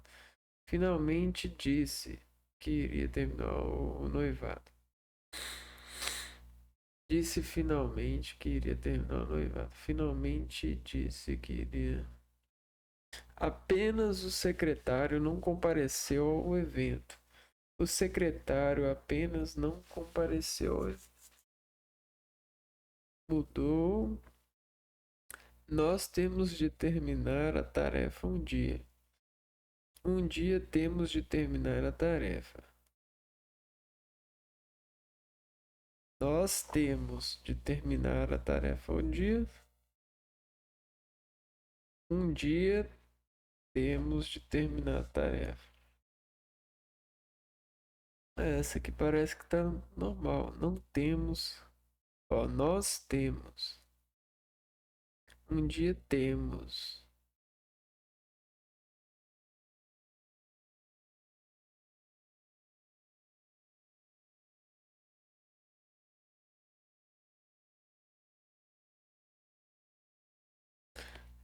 Finalmente disse que iria terminar o noivado. Disse finalmente que iria terminar o noivado. Finalmente disse que iria. Apenas o secretário não compareceu ao evento. O secretário apenas não compareceu ao evento. Mudou. Nós temos de terminar a tarefa um dia. Um dia temos de terminar a tarefa. Nós temos de terminar a tarefa um dia. Um dia temos de terminar a tarefa. Essa aqui parece que tá normal. Não temos. Ó, nós temos. Um dia temos.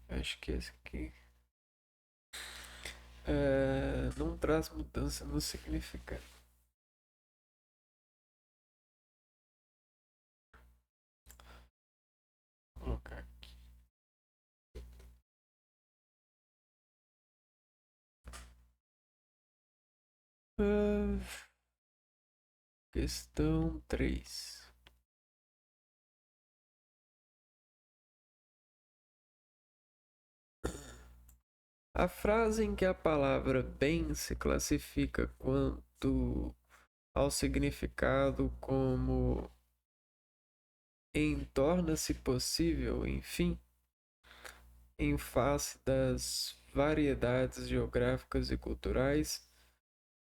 Acho que esse aqui. Não traz mudança no significado. Vou colocar aqui. Ah, questão 3. A frase em que a palavra bem se classifica quanto ao significado como em torna-se possível, enfim, em face das variedades geográficas e culturais,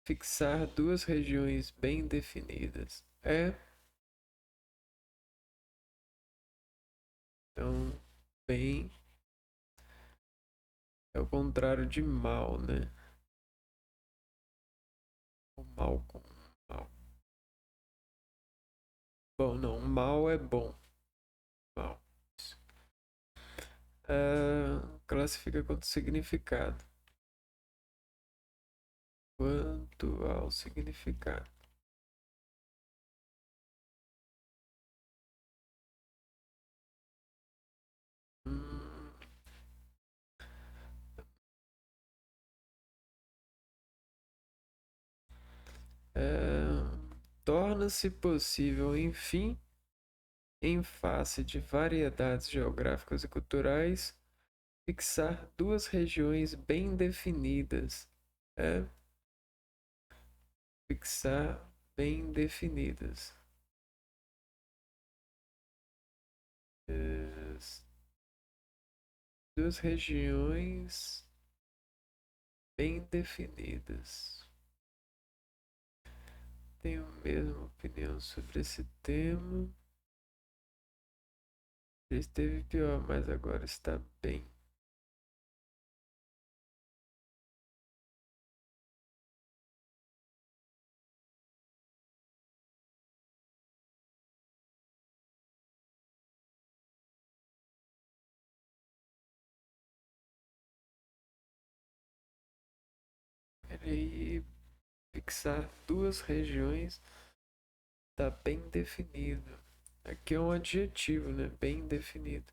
fixar duas regiões bem definidas. Então, bem é o contrário de mal, né? O mal com mal. Bom, não, mal é bom. Mal. Classifica quanto significado. Quanto ao significado. Hum, torna-se possível, enfim, em face de variedades geográficas e culturais, fixar duas regiões bem definidas. É, fixar bem definidas. É, duas regiões bem definidas. Tenho a mesma opinião sobre esse tema. Já esteve pior, mas agora está bem. Peraí, fixar duas regiões está bem definido. Aqui é um adjetivo, né? Bem definido.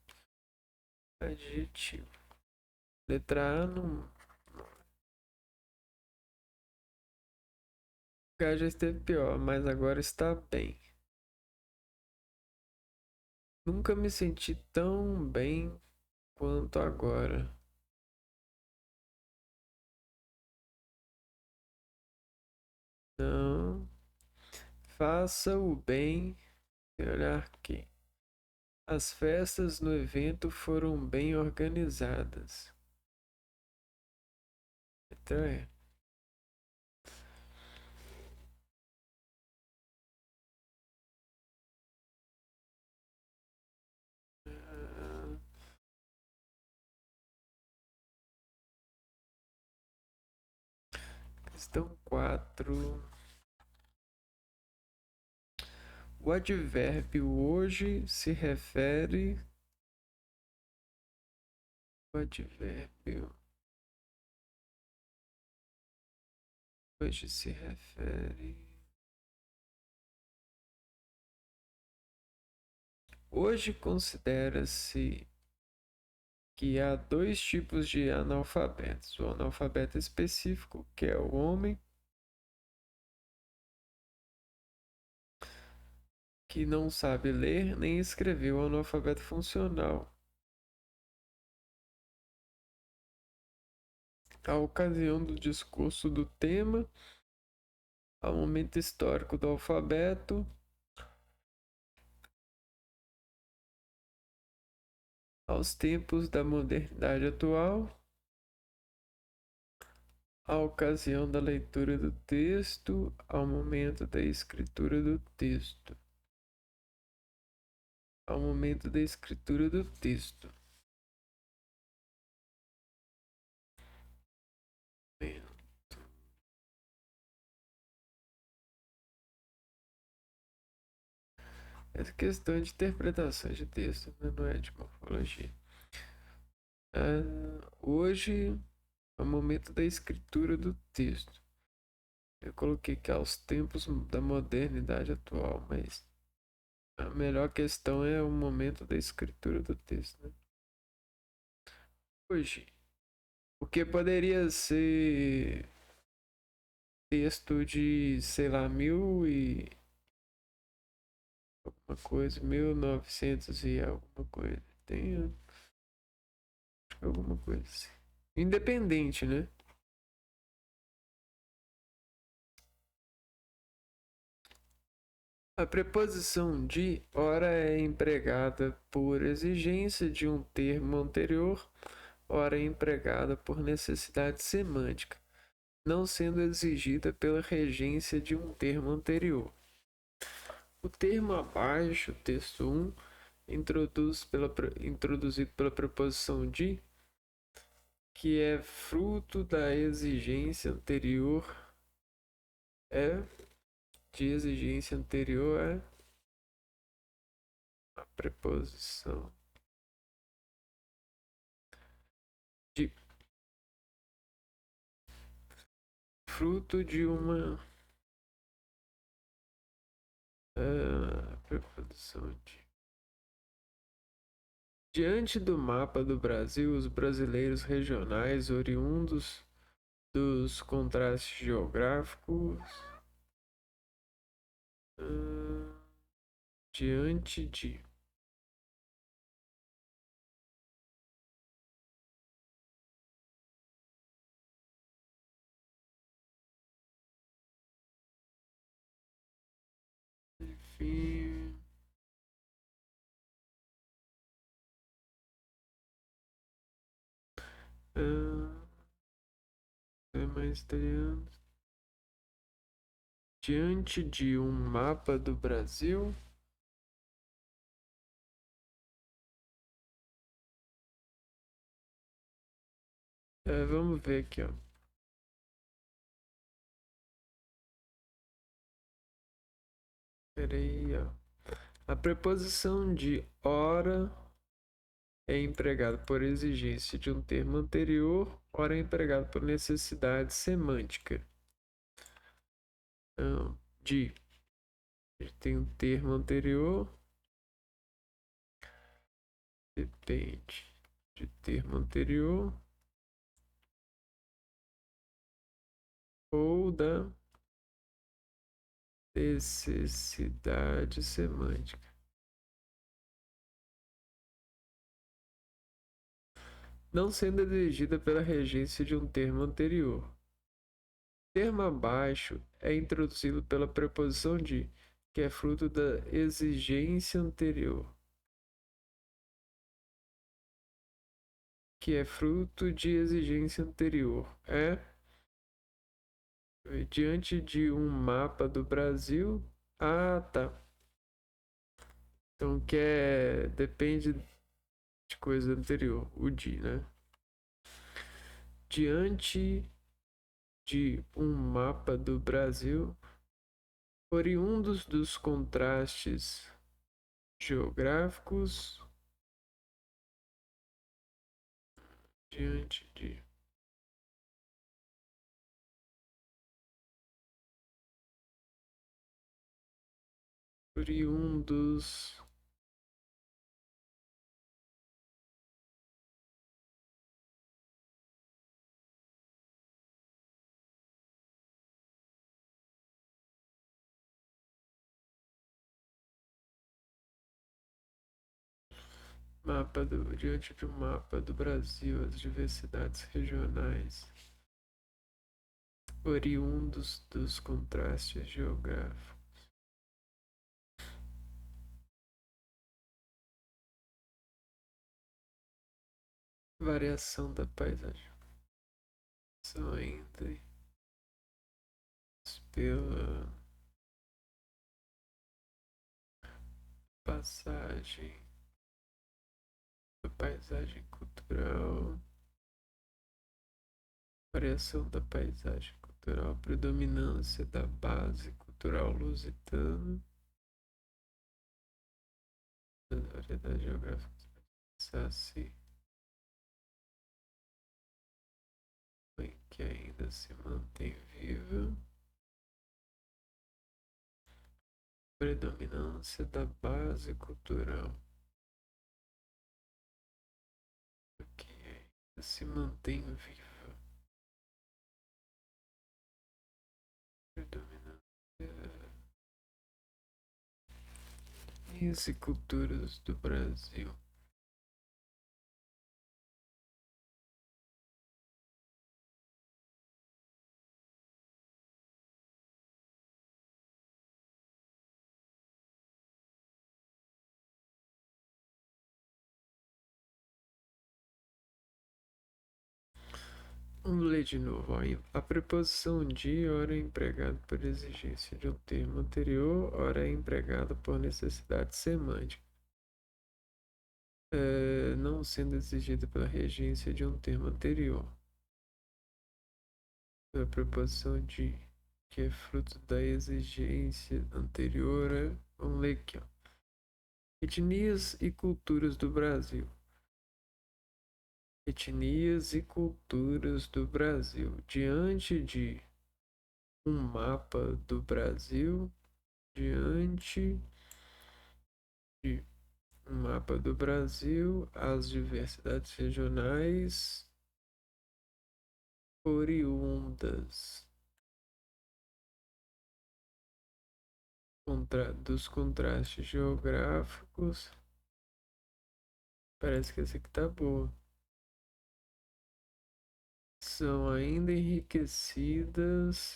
Adjetivo. Letra A não. Já esteve pior, mas agora está bem. Nunca me senti tão bem quanto agora. Não. Faça o bem e olhar aqui. As festas no evento foram bem organizadas. Então é. Ah, questão 4. O advérbio hoje se refere. O advérbio hoje se refere. Hoje considera-se que há dois tipos de analfabetos. O analfabeto específico, que é o homem que não sabe ler nem escrever, o analfabeto funcional. A ocasião do discurso do tema, ao momento histórico do alfabeto, aos tempos da modernidade atual, a ocasião da leitura do texto, ao momento da escritura do texto. Ao momento da escritura do texto. Essa questão de interpretação de texto, né? Não é de morfologia. Hoje é o momento da escritura do texto. Eu coloquei que aos tempos da modernidade atual, mas a melhor questão é o momento da escritura do texto, né? Hoje, o que poderia ser texto de, sei lá, mil e alguma coisa, 1900 e alguma coisa. Tem alguma coisa assim. Independente, né? A preposição de ora é empregada por exigência de um termo anterior, ora é empregada por necessidade semântica, não sendo exigida pela regência de um termo anterior. O termo abaixo, texto 1, introduzido pela preposição de, que é fruto da exigência anterior, de exigência anterior é a preposição de, fruto de uma preposição de. Diante do mapa do Brasil, os brasileiros regionais oriundos dos contrastes geográficos, diante de. Enfim. Mais italiano. Diante de um mapa do Brasil. Vamos ver aqui, ó. Peraí, ó. A preposição de ora é empregada por exigência de um termo anterior, ora é empregada por necessidade semântica. Então, de. A gente tem um termo anterior. Depende de termo anterior. Ou da necessidade semântica. Não sendo exigida pela regência de um termo anterior. O termo abaixo é introduzido pela preposição de, que é fruto da exigência anterior. Que é fruto de exigência anterior. Diante de um mapa do Brasil. Ah, tá. Então depende de coisa anterior, o de, né? Diante de um mapa do Brasil, oriundos dos contrastes geográficos, diante de oriundos diante de um mapa do Brasil, as diversidades regionais, oriundos dos contrastes geográficos. Variação da paisagem. Só entre pela passagem da paisagem cultural, variação da paisagem cultural, predominância da base cultural lusitana, da variedade geográfica Saci, que ainda se mantém viva, predominância da base cultural, que ainda se mantém viva, predominância e culturas do Brasil. Vamos ler de novo. A preposição de, ora é empregada por exigência de um termo anterior, ora é empregada por necessidade semântica, não sendo exigida pela regência de um termo anterior. A preposição de, que é fruto da exigência anterior, vamos ler aqui, ó. Etnias e culturas do Brasil. Etnias e culturas do Brasil. Diante de um mapa do Brasil, diante de um mapa do Brasil, as diversidades regionais oriundas dos contrastes geográficos. Parece que essa aqui tá boa. São ainda enriquecidas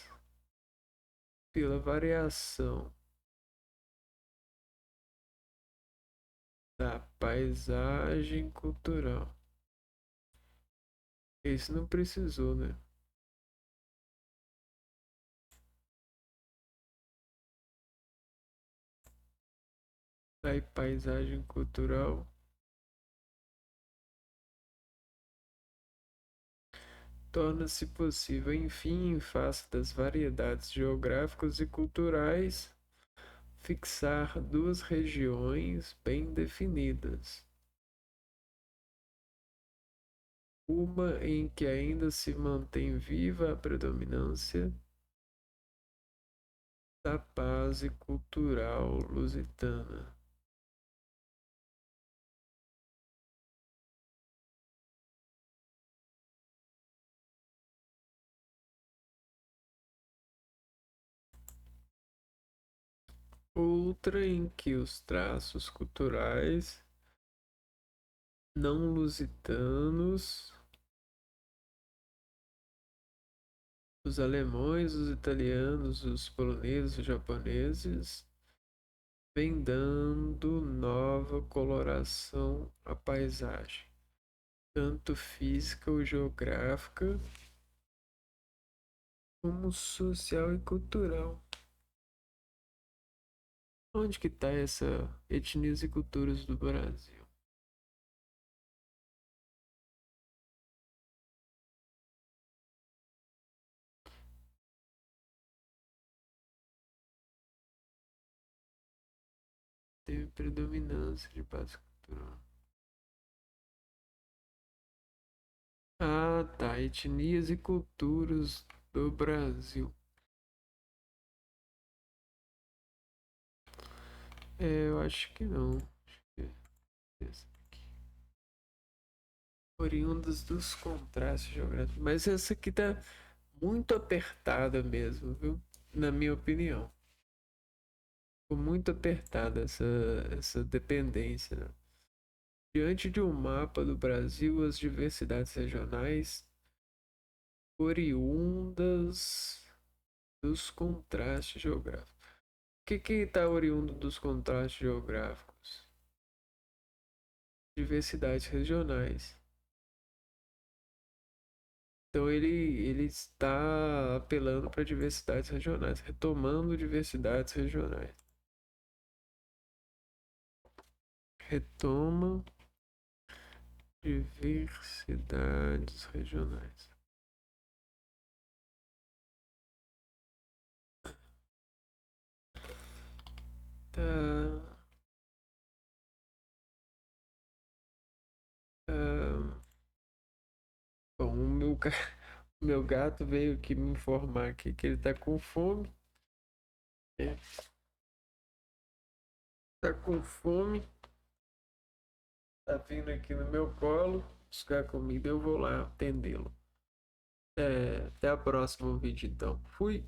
pela variação da paisagem cultural. Esse não precisou, né? Da paisagem cultural. Torna-se possível, enfim, em face das variedades geográficas e culturais, fixar duas regiões bem definidas. Uma em que ainda se mantém viva a predominância da base cultural lusitana. Outra em que os traços culturais não lusitanos, os alemães, os italianos, os poloneses, os japoneses, vem dando nova coloração à paisagem, tanto física ou geográfica, como social e cultural. Onde que está essa etnias e culturas do Brasil? Teve predominância de base cultural. Ah, tá. Etnias e culturas do Brasil. Eu acho que não. Acho que é essa aqui. Oriundas dos contrastes geográficos. Mas essa aqui tá muito apertada mesmo, viu? Na minha opinião. Ficou muito apertada essa dependência, né? Diante de um mapa do Brasil, as diversidades regionais oriundas dos contrastes geográficos. O que está oriundo dos contrastes geográficos? Diversidades regionais. Então ele está apelando para diversidades regionais, retomando diversidades regionais. Retoma diversidades regionais. Tá. Bom, o meu gato veio aqui me informar aqui que ele tá com fome. Tá com fome. Tá vindo aqui no meu colo buscar comida. Eu vou lá atendê-lo. Até a próxima vídeo então. Fui.